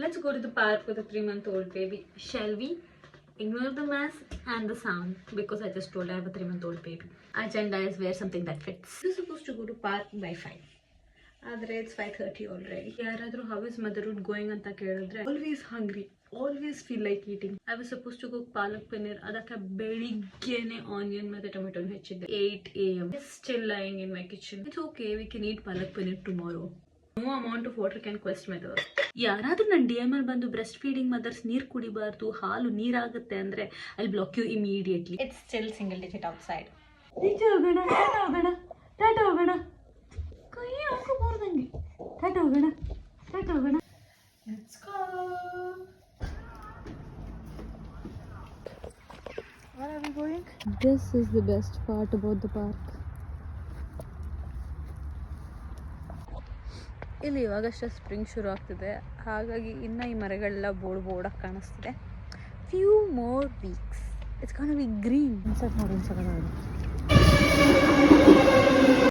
Let's go to the park with a 3-month-old baby. Shall we? Ignore the mess and the sound because I just told I have a 3-month-old baby. Agenda is wear something that fits. You're supposed to go to park by 5. Adre it's 5:30 already. Yaradru how is motherhood going anta kelidre always hungry, always feel like eating. I was supposed to cook palak paneer, adake beliggene onion ಮತ್ತೆ tomato ಹೆಚ್ಚಿದ್ದೆ 8 AM. It's still lying in my kitchen. It's okay, we can eat palak paneer tomorrow. No amount of water can quench my thirst. ಯಾರಾದ್ರೂ ನನ್ನ DM ಅಲ್ಲಿ ಬಂದು breast feeding mother's ನೀರು ಕುಡಿಬಾರ್ದು, ಹಾಲು ನೀರಾಗುತ್ತೆ ಅಂದ್ರೆ I block you immediately. It's still single digit outside. ಟಾಟಾ ಹೋಗೋಣ ಕೈ ಹಾಕೋಬಾರ್ದಂಗೆ. ಟಾಟಾ ಹೋಗೋಣ. Let's go. Where are we going? This is the best part about the park. ಇಲ್ಲಿ ಇವಾಗಷ್ಟೇ ಸ್ಪ್ರಿಂಗ್ ಶುರು ಆಗ್ತಿದೆ, ಹಾಗಾಗಿ ಇನ್ನು ಈ ಮರಗಳೆಲ್ಲ ಬೋರ್ಡಾಗಿ ಕಾಣಿಸ್ತಿದೆ. Few more weeks it's gone B green. ನೋಡಿ